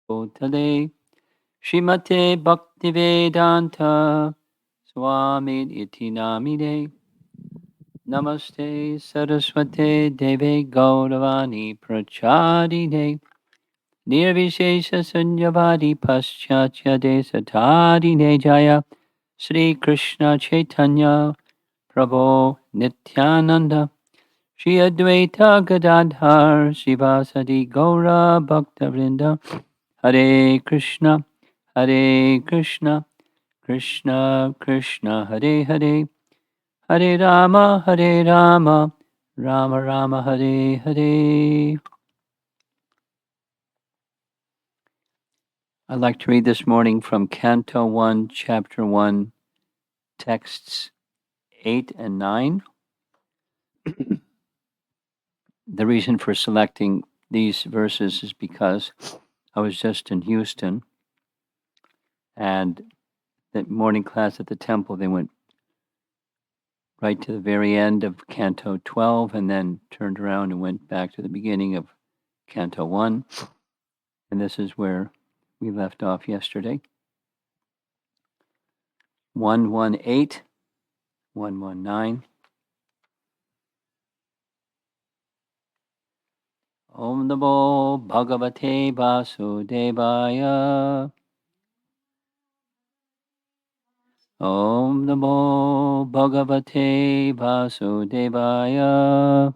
Tale Shrimate Bhaktivedanta Swami Iti Namine Namaste Saraswate Deve Gauravani Prachadine Nirvishesha Sunyavadi Paschatya Desatadine Jaya Sri Krishna Chaitanya Prabhu Nityananda Shri Advaita Gadadhar Sivasadi Gaura Bhaktavrinda Hare Krishna Hare Krishna Krishna Krishna Hare Hare Hare Rama Hare Rama Rama Rama Hare Hare. I'd like to read this morning from Canto 1, Chapter 1, texts 8 and 9. The reason for selecting these verses is because I was just in Houston, and the morning class at the temple, they went right to the very end of Canto 12 and then turned around and went back to the beginning of Canto 1. And this is where we left off yesterday. 118, 119. Om Namo Bhagavate Vasudevaya. Om Namo Bhagavate Vasudevaya.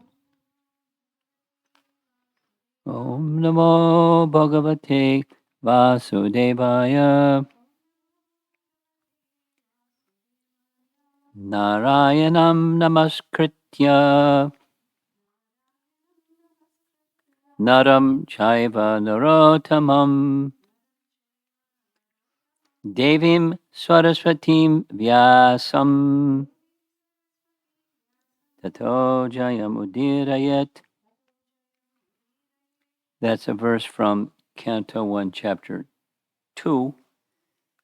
Om Namo Bhagavate Vasudevaya. Narayanam Namaskritya Naram Chaiva Narottamam Devim Saraswatim Vyasam Tato Jayamudirayat. That's a verse from Canto 1, Chapter 2.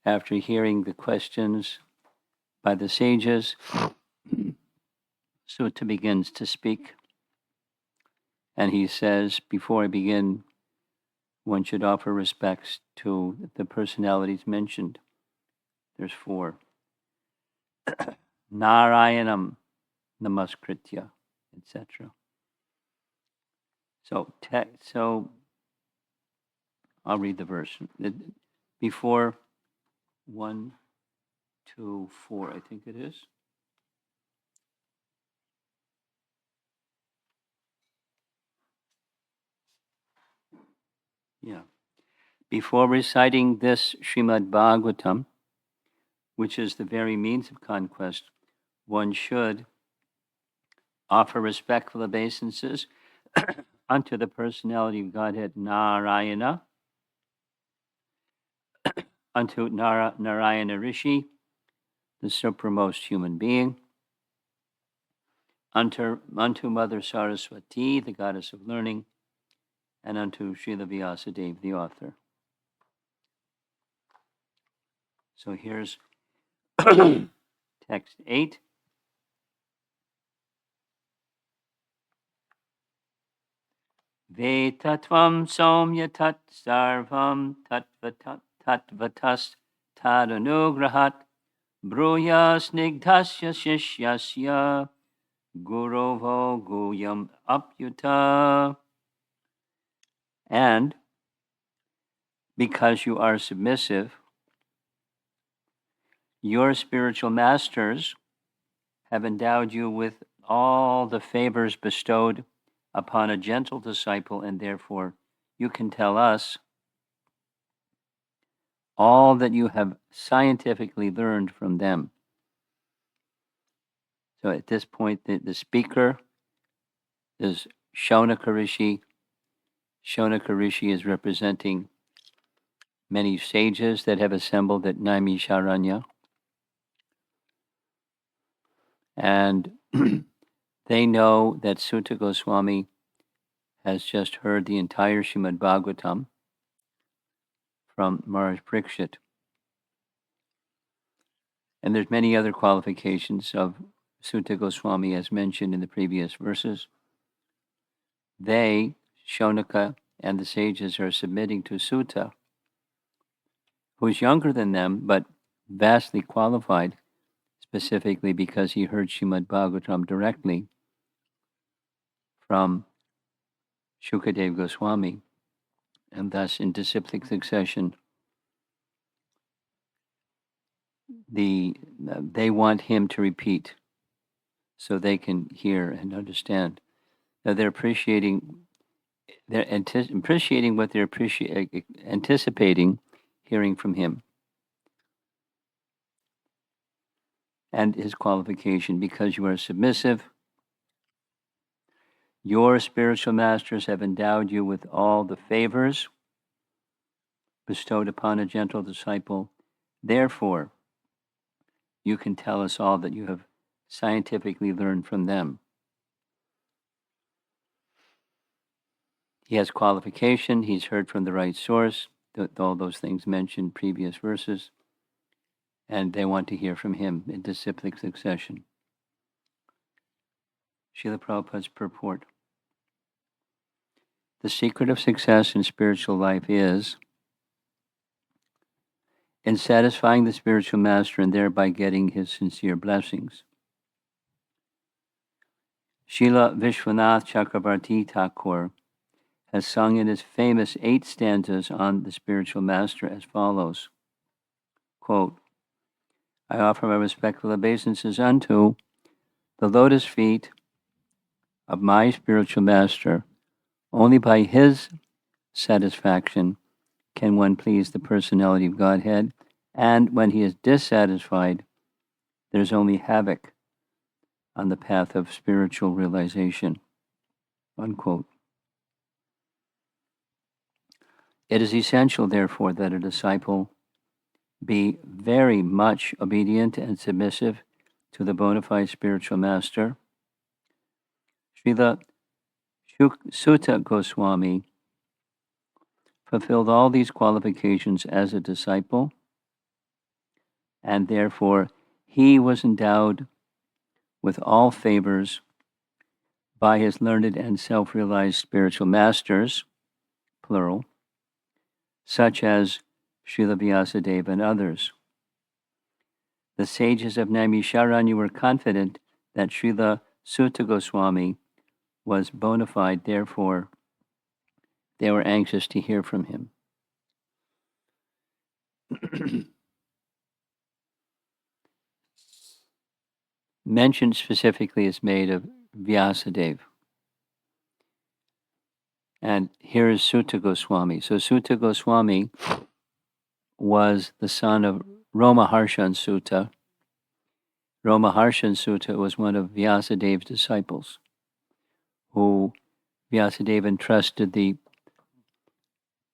After hearing the questions by the sages, Sutta begins to speak. And he says, before I begin, one should offer respects to the personalities mentioned. There's 4. Narayanam Namaskritya, etc. So I'll read the verse. Before 1, 2, 4, I think it is. Yeah. Before reciting this Srimad Bhagavatam, which is the very means of conquest, one should offer respectful obeisances unto the personality of Godhead Narayana, unto Narayana Rishi, the supramost human being, unto Mother Saraswati, the goddess of learning, and unto Srila Vyasadeva, the author. So here's text 8. Vetatvam somya tat sarvam tatvatas tadanugrahat bruya snigdhasya shishyasya gurovo guyam apyuta. And because you are submissive, your spiritual masters have endowed you with all the favors bestowed upon a gentle disciple, and therefore you can tell us all that you have scientifically learned from them. So at this point, the speaker is Shaunaka Rishi. Shaunaka Rishi is representing many sages that have assembled at Naimisharanya. And they know that Sutta Goswami has just heard the entire Srimad Bhagavatam from Maharaj Parikshit. And there's many other qualifications of Sutta Goswami as mentioned in the previous verses. They, Shaunaka and the sages, are submitting to Sutta who's younger than them, but vastly qualified, specifically because he heard Srimad Bhagavatam directly from Shukadev Goswami, and thus in disciplic succession, they want him to repeat so they can hear and understand. Now they're appreciating what they're anticipating hearing from him. And his qualification: because you are submissive, your spiritual masters have endowed you with all the favors bestowed upon a gentle disciple. Therefore, you can tell us all that you have scientifically learned from them. He has qualification, he's heard from the right source, all those things mentioned previous verses, and they want to hear from him in disciplic succession. Srila Prabhupada's purport. The secret of success in spiritual life is in satisfying the spiritual master and thereby getting his sincere blessings. Srila Vishwanath Chakrabarti Thakur has sung in his famous 8 stanzas on the spiritual master as follows, quote, I offer my respectful obeisances unto the lotus feet of my spiritual master. Only by his satisfaction can one please the personality of Godhead, and when he is dissatisfied, there's only havoc on the path of spiritual realization, unquote. It is essential, therefore, that a disciple be very much obedient and submissive to the bona fide spiritual master. Srila Sutta Goswami fulfilled all these qualifications as a disciple, and therefore he was endowed with all favors by his learned and self-realized spiritual masters, plural, such as Srila Vyasadeva and others. The sages of Naimisharanya were confident that Srila Sutta Goswami was bona fide, therefore they were anxious to hear from him. Mention specifically is made of Vyasadeva. And here is Sutta Goswami. So Sutta Goswami was the son of Romaharshan Sutta. Romaharshan Sutta was one of Vyasadeva's disciples, who Vyasadeva entrusted the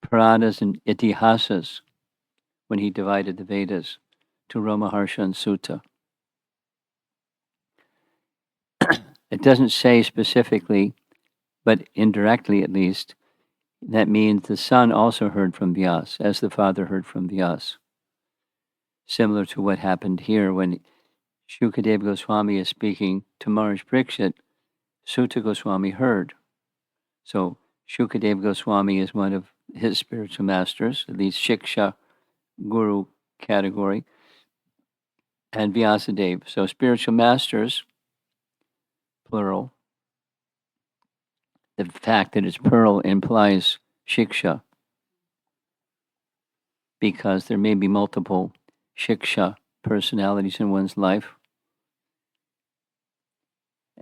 Puranas and Itihasas when he divided the Vedas to Romaharshan Sutta. It doesn't say specifically, but indirectly at least, that means the son also heard from Vyas, as the father heard from Vyas. Similar to what happened here when Shukadev Goswami is speaking to Maharaj Parikshit, Sutta Goswami heard. So Shukadev Goswami is one of his spiritual masters, at least Shiksha Guru category, and Vyasadeva. So spiritual masters, plural. The fact that it's plural implies Shiksha, because there may be multiple Shiksha personalities in one's life.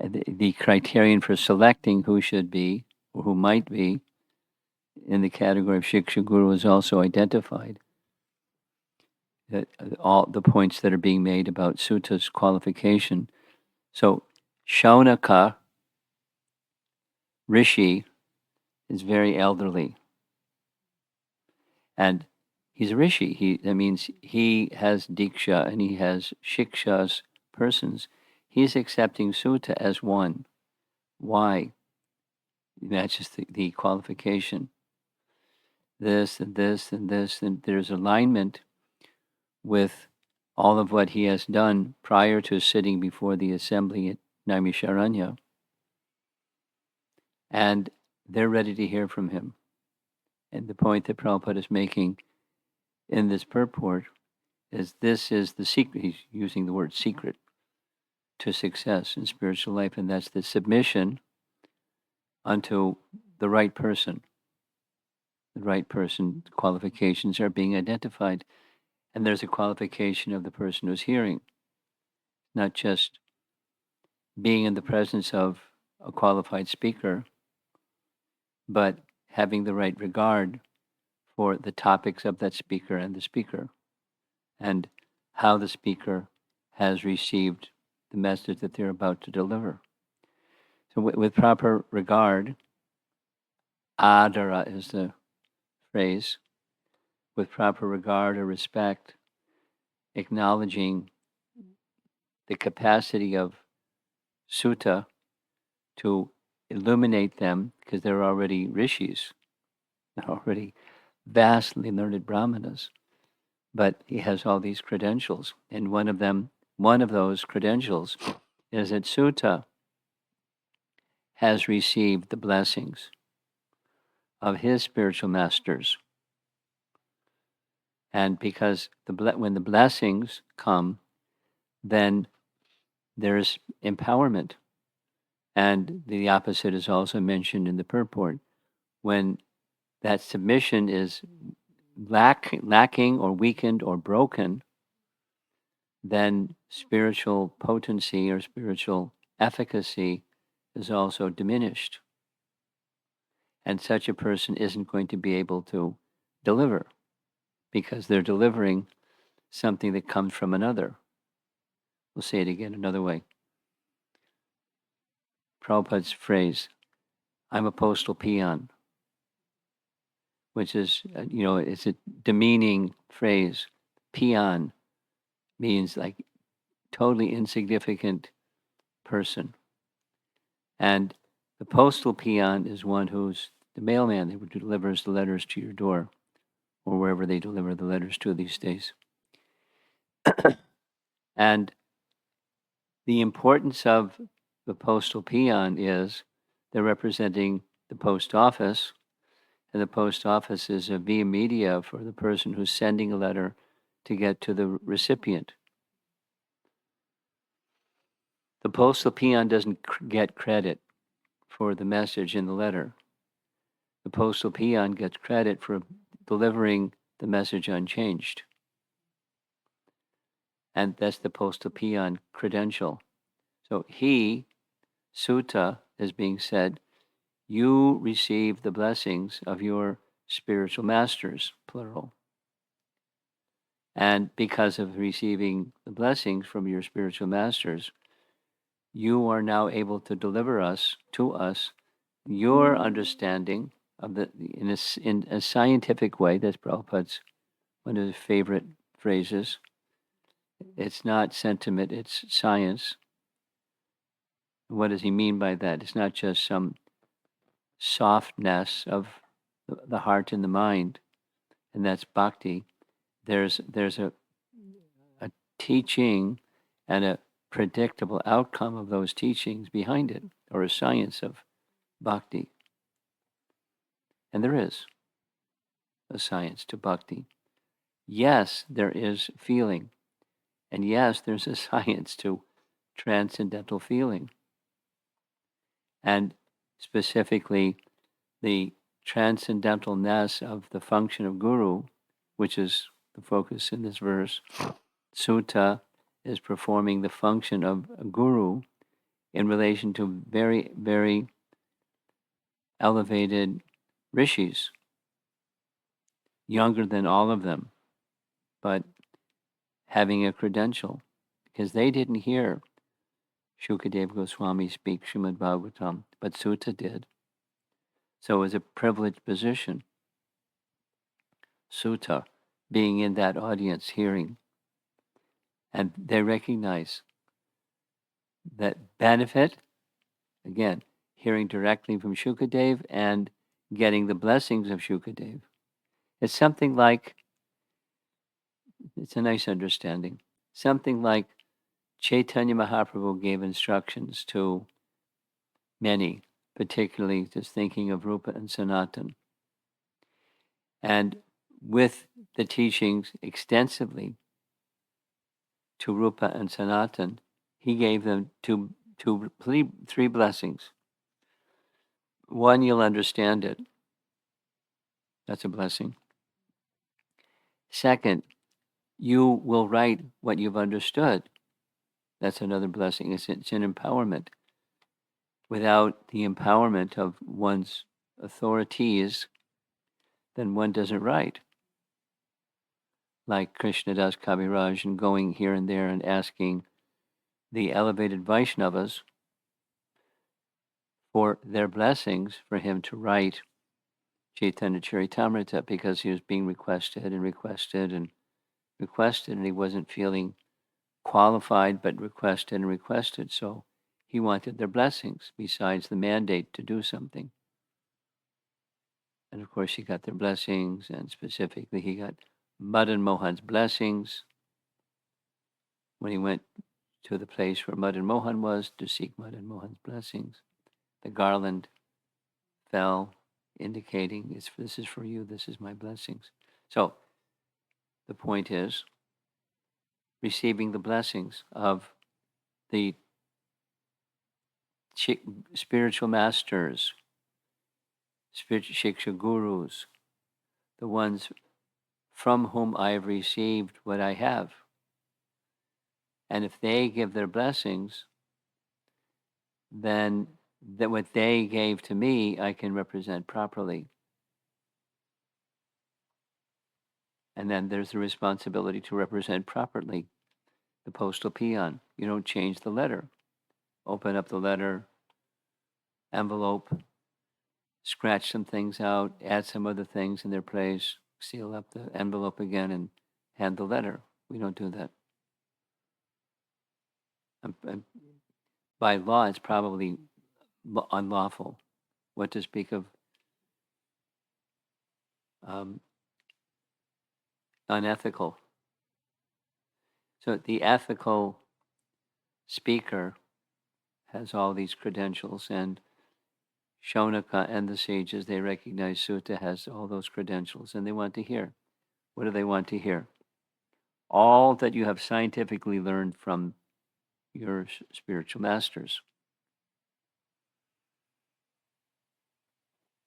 The criterion for selecting who should be or who might be in the category of Shiksha Guru is also identified. That all the points that are being made about Sutta's qualification. So Shaunaka Rishi is very elderly, and he's a rishi. That means he has diksha and he has shikshas, persons. He's accepting sutta as one. Why? That's just the qualification. This and this and this, and there's alignment with all of what he has done prior to sitting before the assembly at Naimisharanya. And they're ready to hear from him. And the point that Prabhupada is making in this purport is this is the secret. He's using the word secret to success in spiritual life, and that's the submission unto the right person. The right person qualifications are being identified, and there's a qualification of the person who's hearing, not just being in the presence of a qualified speaker, but having the right regard for the topics of that speaker and the speaker, and how the speaker has received the message that they're about to deliver. So, with proper regard, adara is the phrase, with proper regard or respect, acknowledging the capacity of sutta to illuminate them, because they're already rishis, they're already vastly learned brahmanas, but he has all these credentials, and one of those credentials is that sutta has received the blessings of his spiritual masters. And because when the blessings come, then there's empowerment. And the opposite is also mentioned in the purport. When that submission is lacking or weakened or broken, then spiritual potency or spiritual efficacy is also diminished. And such a person isn't going to be able to deliver, because they're delivering something that comes from another. We'll say it again another way. Prabhupada's phrase, I'm a postal peon, which is, it's a demeaning phrase. Peon means like totally insignificant person. And the postal peon is one who's the mailman who delivers the letters to your door, or wherever they deliver the letters to these days. And the importance of the postal peon is they're representing the post office, and the post office is a via media for the person who's sending a letter to get to the recipient. The postal peon doesn't get credit for the message in the letter. The postal peon gets credit for delivering the message unchanged. And that's the postal peon credential. So he, sutta, is being said, you receive the blessings of your spiritual masters, plural. And because of receiving the blessings from your spiritual masters, you are now able to deliver to us your understanding of in a scientific way. That's Prabhupada's one of his favorite phrases. It's not sentiment, it's science. What does he mean by that? It's not just some softness of the heart and the mind, and that's bhakti. There's a teaching and a predictable outcome of those teachings behind it, or a science of bhakti. And there is a science to bhakti. Yes, there is feeling. And yes, there's a science to transcendental feeling. And specifically, the transcendentalness of the function of guru, which is the focus in this verse. Sutta is performing the function of a guru in relation to very, very elevated rishis, younger than all of them, but having a credential, because they didn't hear Shukadeva Goswami speak Srimad Bhagavatam, but Sutta did. So it was a privileged position. Sutta being in that audience, hearing, and they recognize that benefit, again, hearing directly from Shukadev and getting the blessings of Shukadev. It's something like, it's a nice understanding, something like Chaitanya Mahaprabhu gave instructions to many, particularly just thinking of Rupa and Sanatan. And with the teachings extensively to Rupa and Sanatan, he gave them three blessings. One, you'll understand it. That's a blessing. Second, you will write what you've understood. That's another blessing. It's an empowerment. Without the empowerment of one's authorities, then one doesn't write. Like Krishnadas Kaviraj, and going here and there and asking the elevated Vaishnavas for their blessings for him to write Chaitanya Charitamrita, because he was being requested and requested and requested, and he wasn't feeling qualified, but requested and requested. So he wanted their blessings besides the mandate to do something. And of course, he got their blessings, and specifically, he got Madan Mohan's blessings when he went to the place where Madan Mohan was to seek Madan Mohan's blessings. The garland fell, indicating this is for you, this is my blessings. So the point is receiving the blessings of the spiritual masters, Shiksha gurus, the ones from whom I have received what I have. And if they give their blessings, then that what they gave to me, I can represent properly. And then there's the responsibility to represent properly the postal peon. You don't change the letter. Open up the letter, envelope, scratch some things out, add some other things in their place, seal up the envelope again, and hand the letter. We don't do that. By law, it's probably unlawful. What to speak of unethical. So the ethical speaker has all these credentials, and Shaunaka and the sages, they recognize Sutta has all those credentials, and they want to hear. What do they want to hear? All that you have scientifically learned from your spiritual masters.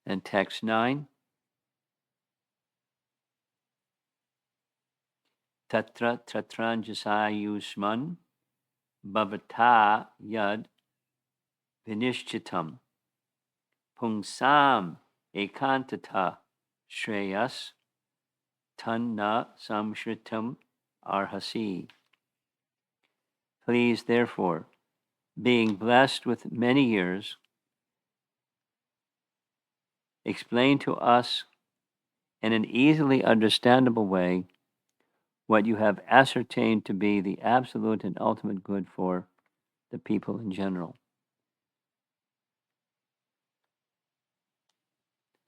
And text 9, Tatra Tatranjasayusman Bhavata Yad Vinishchitam Pungsam Ekantata Shreyas Tanna Samshritam Arhasi. Please, therefore, being blessed with many years, explain to us in an easily understandable way what you have ascertained to be the absolute and ultimate good for the people in general.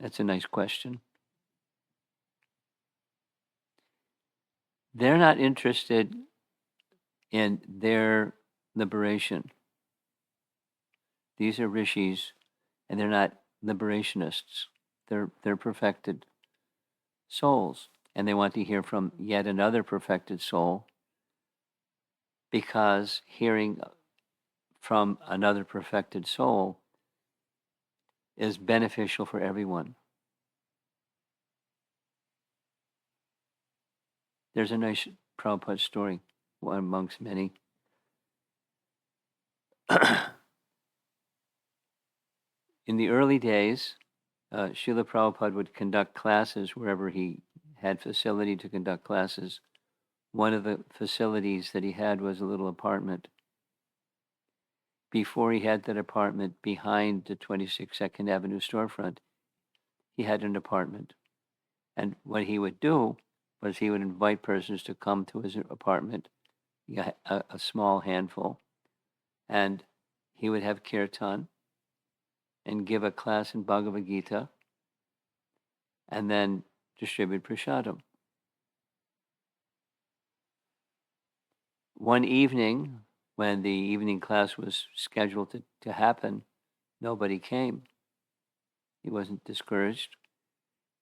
That's a nice question. They're not interested in their liberation. These are rishis, and they're not liberationists. They're perfected souls, and they want to hear from yet another perfected soul, because hearing from another perfected soul is beneficial for everyone. There's a nice Prabhupada story, one amongst many. In the early days, Srila Prabhupada would conduct classes wherever he had facility to conduct classes. One of the facilities that he had was a little apartment. Before he had that apartment behind the 26 Second Avenue storefront, he had an apartment. And what he would do was he would invite persons to come to his apartment, a small handful, and he would have kirtan and give a class in Bhagavad Gita, and then distribute prasadam. One evening, when the evening class was scheduled to happen, nobody came. He wasn't discouraged.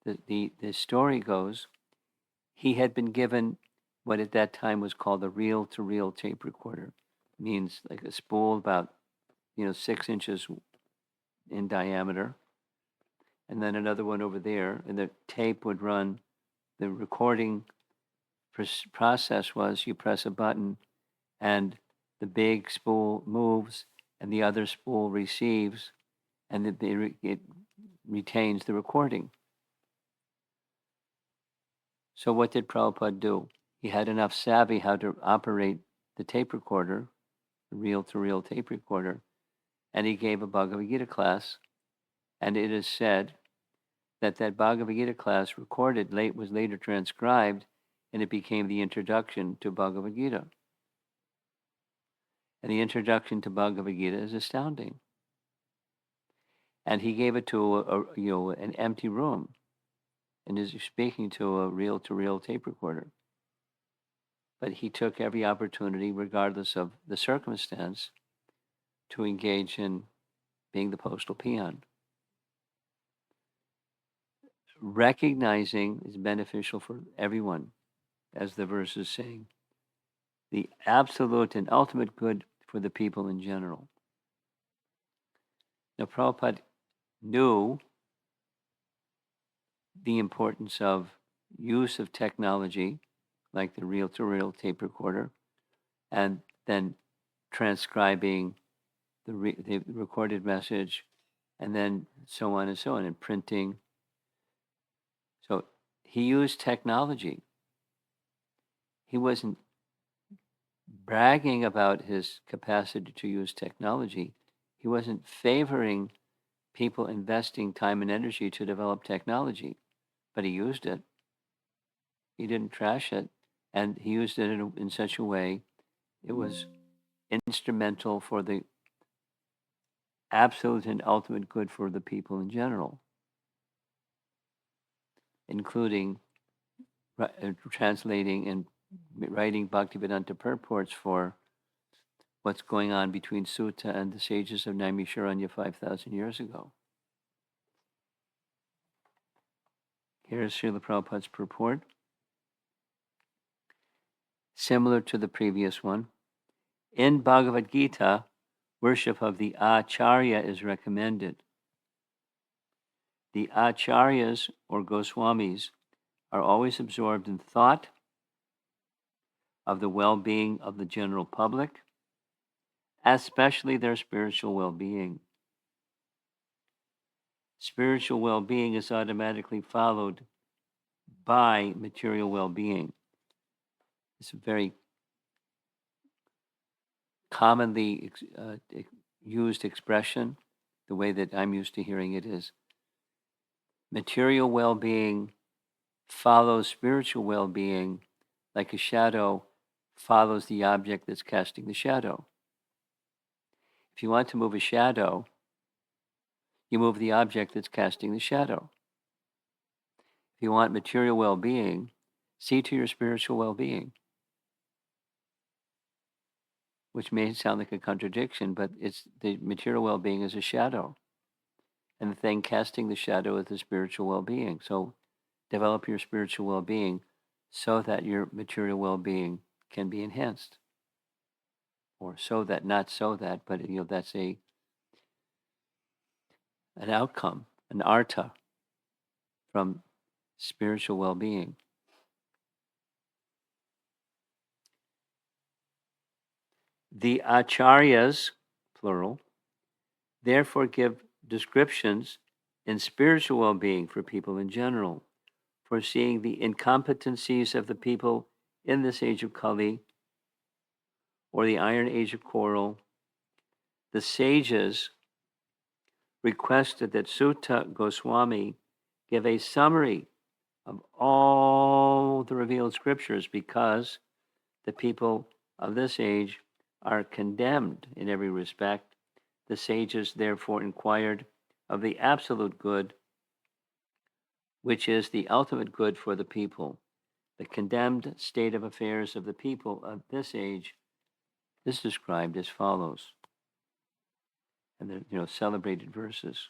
The story goes, he had been given what at that time was called a reel-to-reel tape recorder. Means like a spool about 6 inches in diameter, and then another one over there, and the tape would run. The recording process was you press a button, and the big spool moves, and the other spool receives, and it retains the recording. So what did Prabhupada do? He had enough savvy how to operate the tape recorder, the reel-to-reel tape recorder, and he gave a Bhagavad Gita class, and it is said that Bhagavad Gita class recorded was later transcribed, and it became the introduction to Bhagavad Gita. And the introduction to Bhagavad Gita is astounding. And he gave it to an empty room, and is speaking to a reel-to-reel tape recorder. But he took every opportunity, regardless of the circumstance, to engage in being the postal peon. Recognizing is beneficial for everyone, as the verse is saying. The absolute and ultimate good for the people in general. Now, Prabhupada knew the importance of use of technology, like the reel-to-reel tape recorder, and then transcribing the recorded message, and then so on and so on, and printing. So he used technology. He wasn't bragging about his capacity to use technology. He wasn't favoring people investing time and energy to develop technology, but he used it. He didn't trash it, and he used it in such a way it was instrumental for the absolute and ultimate good for the people in general, including translating and writing Bhaktivedanta purports for what's going on between Sutta and the sages of Naimisharanya 5,000 years ago. Here is Srila Prabhupada's purport. Similar to the previous one, in Bhagavad Gita, worship of the Acharya is recommended. The Acharyas, or Goswamis, are always absorbed in thought of the well-being of the general public, especially their spiritual well-being. Spiritual well-being is automatically followed by material well-being. It's a very commonly used expression. The way that I'm used to hearing it is material well-being follows spiritual well-being like a shadow follows the object that's casting the shadow. If you want to move a shadow, you move the object that's casting the shadow. If you want material well-being, see to your spiritual well-being. Which may sound like a contradiction, but it's the material well-being is a shadow. And the thing casting the shadow is the spiritual well-being. So develop your spiritual well-being so that your material well-being can be enhanced. Or so that, not so that, but that's an outcome, an artha from spiritual well-being. The acharyas, plural, therefore give descriptions in spiritual well-being for people in general, foreseeing the incompetencies of the people in this age of Kali, or the Iron Age of Coral. The sages requested that Sutta Goswami give a summary of all the revealed scriptures because the people of this age are condemned in every respect. The sages therefore inquired of the absolute good, which is the ultimate good for the people. The condemned state of affairs of the people of this age is described as follows. And the celebrated verses.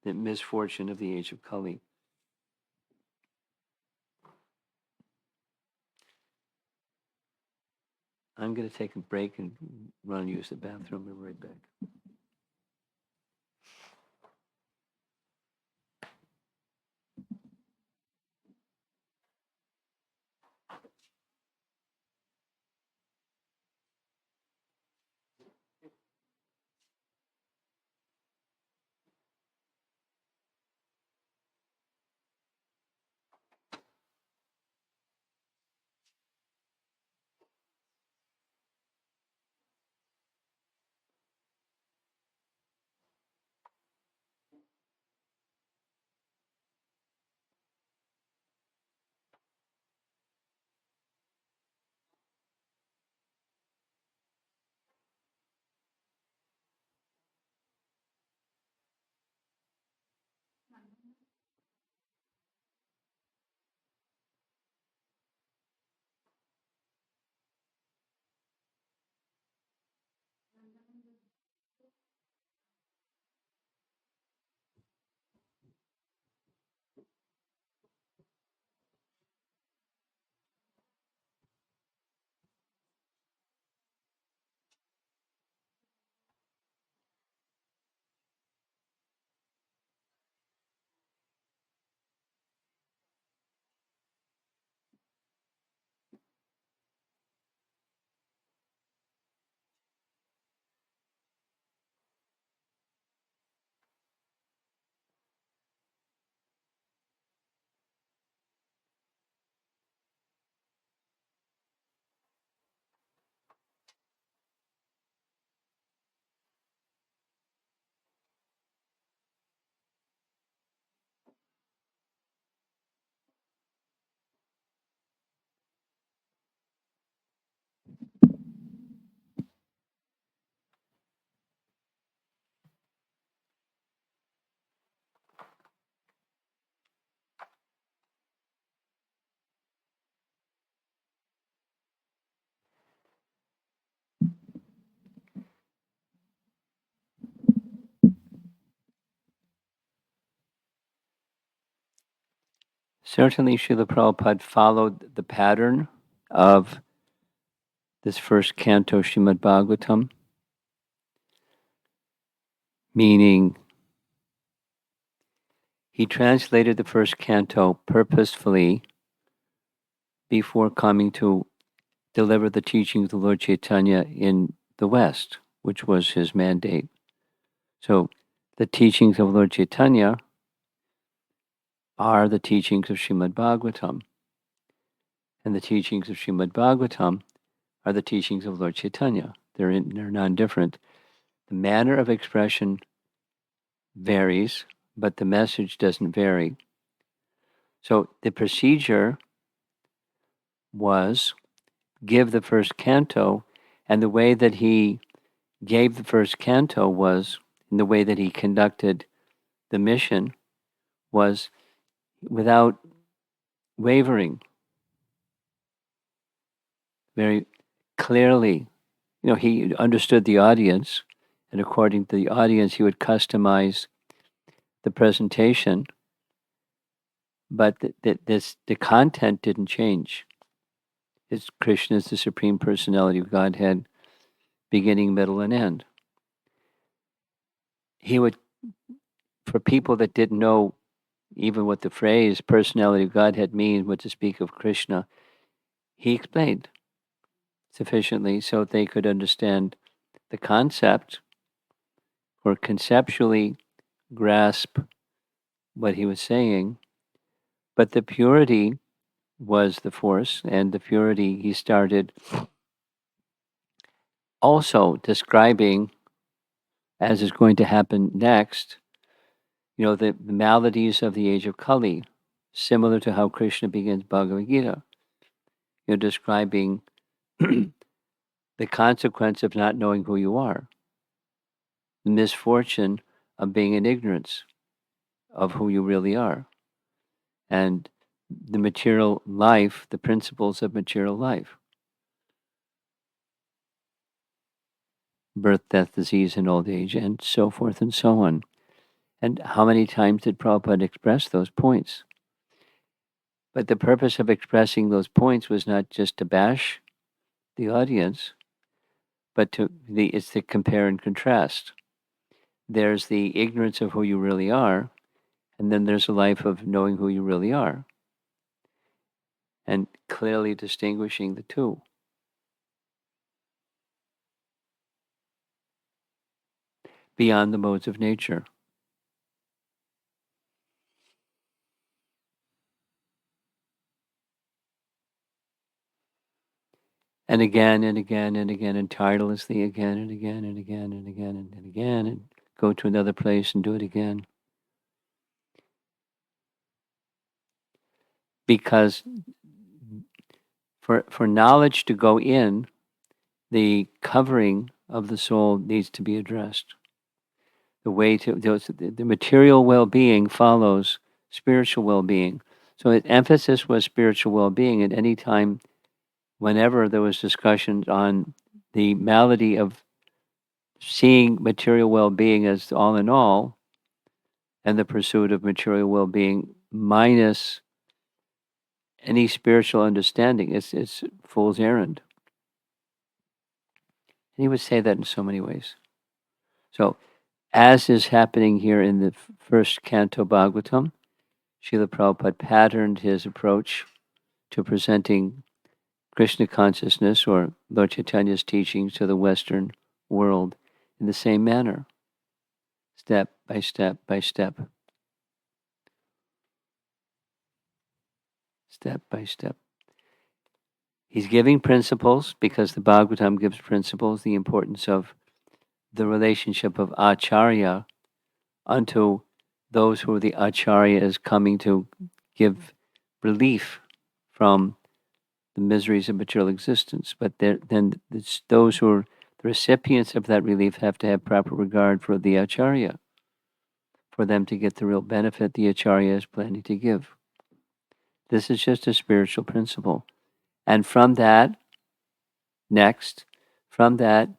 The misfortune of the age of Kali. I'm going to take a break and run and use the bathroom. I'll be right back. Certainly, Srila Prabhupada followed the pattern of this first canto, Srimad Bhagavatam, meaning he translated the first canto purposefully before coming to deliver the teachings of the Lord Chaitanya in the West, which was his mandate. So the teachings of Lord Chaitanya are the teachings of Srimad Bhagavatam, and the teachings of Srimad Bhagavatam are the teachings of Lord Chaitanya. They're non-different. The manner of expression varies, but the message doesn't vary. So the procedure was give the first canto, and the way that he gave the first canto was, in the way that he conducted the mission, was without wavering, very clearly. He understood the audience, and according to the audience, he would customize the presentation, but the content didn't change. It's Krishna is the Supreme Personality of Godhead, beginning, middle, and end. He would, for people that didn't know even what the phrase Personality of Godhead means, what to speak of Krishna, he explained sufficiently so they could understand the concept or conceptually grasp what he was saying. But the purity was the force, and the purity he started also describing, as is going to happen next, the maladies of the age of Kali, similar to how Krishna begins Bhagavad Gita, describing the consequence of not knowing who you are, the misfortune of being in ignorance of who you really are, and the material life, the principles of material life. Birth, death, disease, and old age, and so forth and so on. And how many times did Prabhupada express those points? But the purpose of expressing those points was not just to bash the audience, but it's the compare and contrast. There's the ignorance of who you really are, and then there's a life of knowing who you really are and clearly distinguishing the two. Beyond the modes of nature. And again and again and again, and tirelessly again and again and again and again and again, and go to another place and do it again. Because for knowledge to go in, the covering of the soul needs to be addressed. The way to the material well-being follows spiritual well-being. So its emphasis was spiritual well-being at any time whenever there was discussion on the malady of seeing material well-being as all in all and the pursuit of material well-being minus any spiritual understanding. It's fool's errand. And he would say that in so many ways. So as is happening here in the first canto Bhagavatam, Srila Prabhupada patterned his approach to presenting Krishna consciousness or Lord Chaitanya's teachings to the Western world in the same manner, step by step by step, step by step. He's giving principles because the Bhagavatam gives principles, the importance of the relationship of Acharya unto those who the Acharya is coming to give relief from the miseries of material existence. But then those who are the recipients of that relief have to have proper regard for the Acharya, for them to get the real benefit the Acharya is planning to give. This is just a spiritual principle. And from that, from that,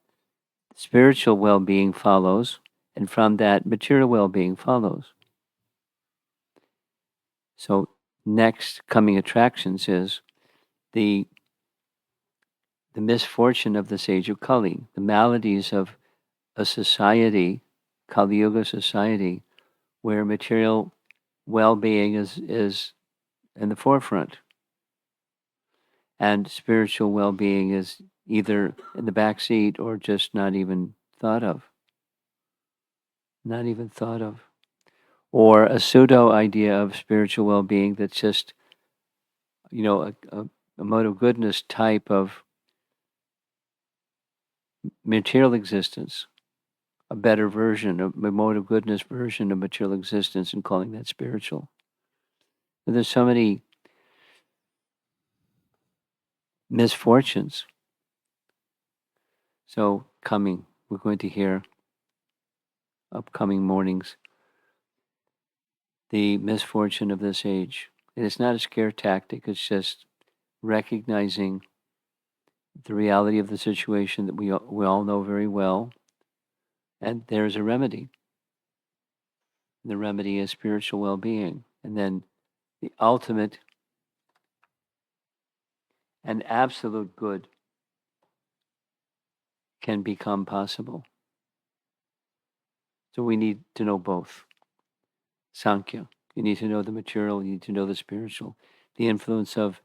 spiritual well-being follows, and from that, material well-being follows. So next coming attractions is the misfortune of the sage of Kali, the maladies of a society, Kali Yuga society, where material well-being is in the forefront, and spiritual well-being is either in the back seat or just not even thought of. Not even thought of. Or a pseudo idea of spiritual well-being that's just, a mode of goodness type of material existence, a better version, a mode of goodness version of material existence, and calling that spiritual. But there's so many misfortunes. So we're going to hear upcoming mornings the misfortune of this age. And it's not a scare tactic, it's just recognizing the reality of the situation that we all know very well. And there's a remedy. The remedy is spiritual well-being. And then the ultimate and absolute good can become possible. So we need to know both. Sankhya. You need to know the material, you need to know the spiritual. The influence of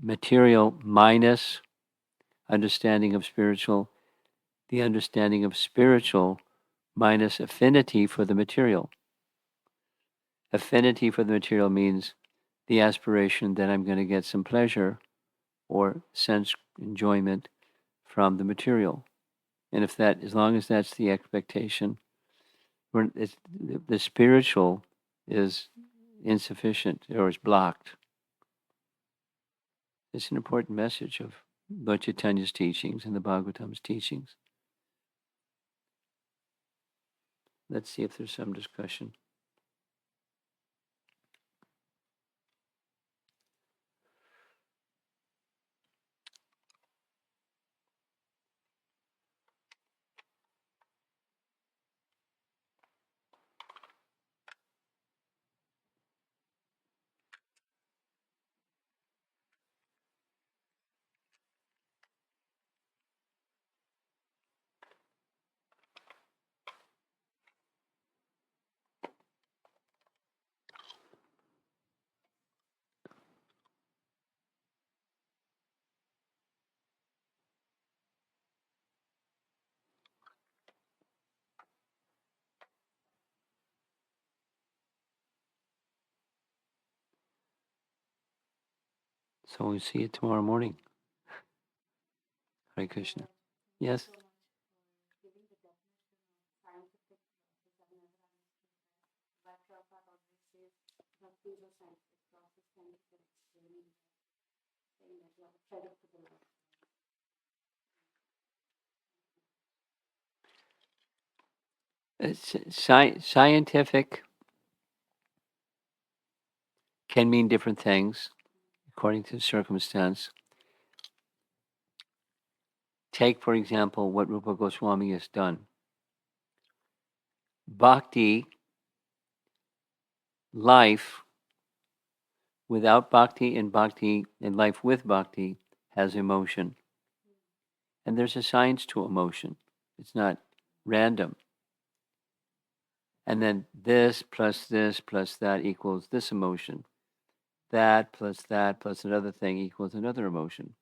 material minus understanding of spiritual, the understanding of spiritual minus affinity for the material. Affinity for the material means the aspiration that I'm going to get some pleasure or sense enjoyment from the material. And as long as that's the expectation, the spiritual is insufficient or is blocked. It's an important message of Lord Chaitanya's teachings and the Bhagavatam's teachings. Let's see if there's some discussion. So we'll see you tomorrow morning. Hare Krishna. Yes? Scientific can mean different things according to the circumstance. Take, for example, what Rupa Goswami has done. Bhakti, life without bhakti and life with bhakti has emotion. And there's a science to emotion. It's not random. And then this plus that equals this emotion. That plus another thing equals another emotion.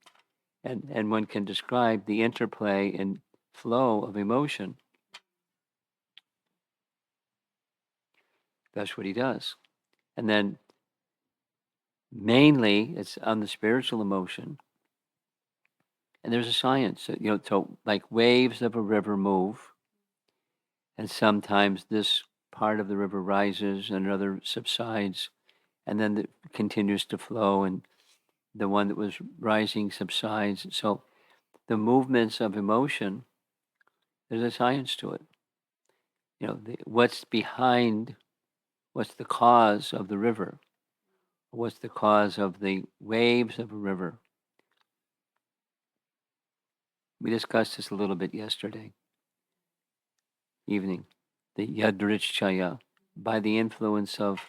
And one can describe the interplay and flow of emotion. That's what he does. And then mainly it's on the spiritual emotion. And there's a science. So like waves of a river move, and sometimes this part of the river rises and another subsides, and then it continues to flow, and the one that was rising subsides. So the movements of emotion, there's a science to it. What's behind, what's the cause of the river? What's the cause of the waves of a river? We discussed this a little bit yesterday evening. The Yadrichaya, by the influence of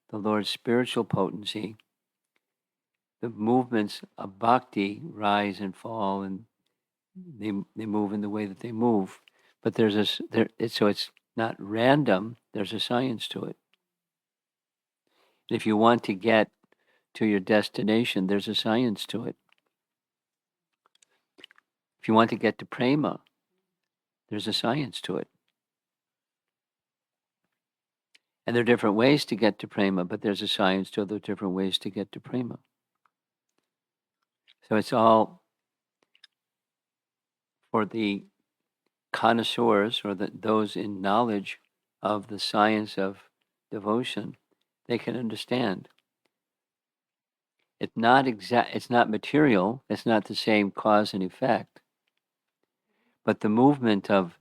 the Lord's spiritual potency, the movements of bhakti rise and fall, and they move in the way that they move. But so it's not random. There's a science to it. And if you want to get to your destination, there's a science to it. If you want to get to prema, there's a science to it. And there are different ways to get to prema, but there's a science to the different ways to get to prema. So it's all for the connoisseurs or those in knowledge of the science of devotion. They can understand. It's not exact. It's not material. It's not the same cause and effect. But the movement of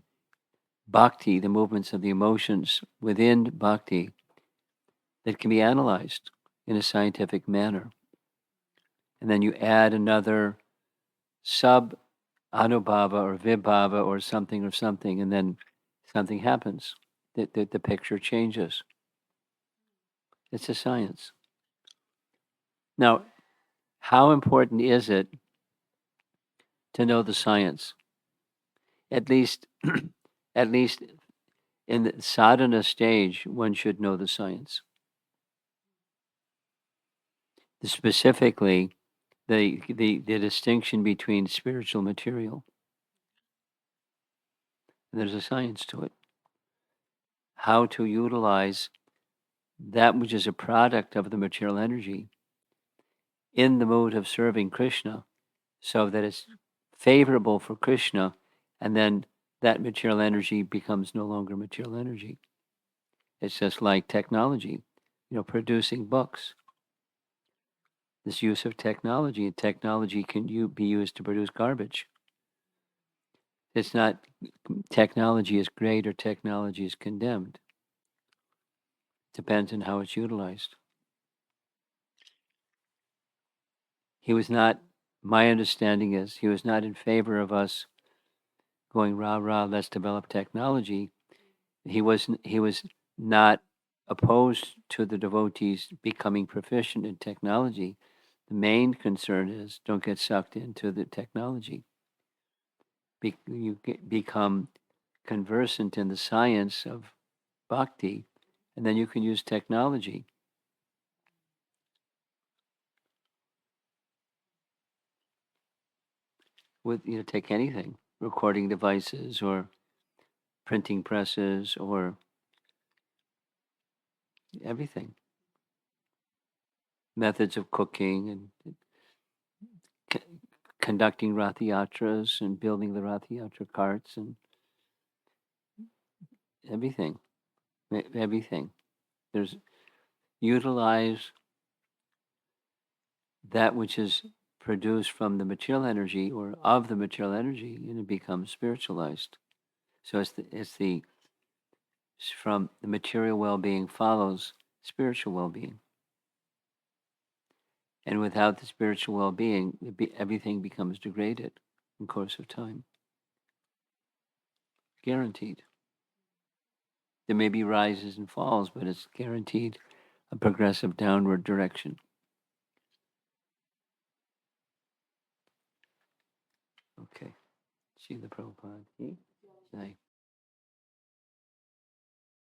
bhakti, the movements of the emotions within bhakti, that can be analyzed in a scientific manner. And then you add another sub anubhava or vibhava or something, and then something happens. The picture changes. It's a science. Now, how important is it to know the science? At least, at least in the sadhana stage, one should know the science. Specifically, the distinction between spiritual material. There's a science to it. How to utilize that which is a product of the material energy in the mode of serving Krishna so that it's favorable for Krishna, and then that material energy becomes no longer material energy. It's just like technology, producing books. This use of technology can be used to produce garbage. It's not technology is great or technology is condemned. Depends on how it's utilized. He was not, my understanding is, he was not in favor of us going rah, let's develop technology. He was not opposed to the devotees becoming proficient in technology. The main concern is don't get sucked into the technology. Become conversant in the science of bhakti, and then you can use technology. With take anything, recording devices or printing presses or everything. Methods of cooking and conducting Rath Yatras and building the Rath Yatra carts and everything. Everything. There's utilize that which is produced from the material energy or of the material energy, and it becomes spiritualized. So it's from the material well-being follows spiritual well-being, and without the spiritual well-being, everything becomes degraded in course of time. Guaranteed. There may be rises and falls, but it's guaranteed a progressive downward direction. Okay. See the Prabhupada. Right.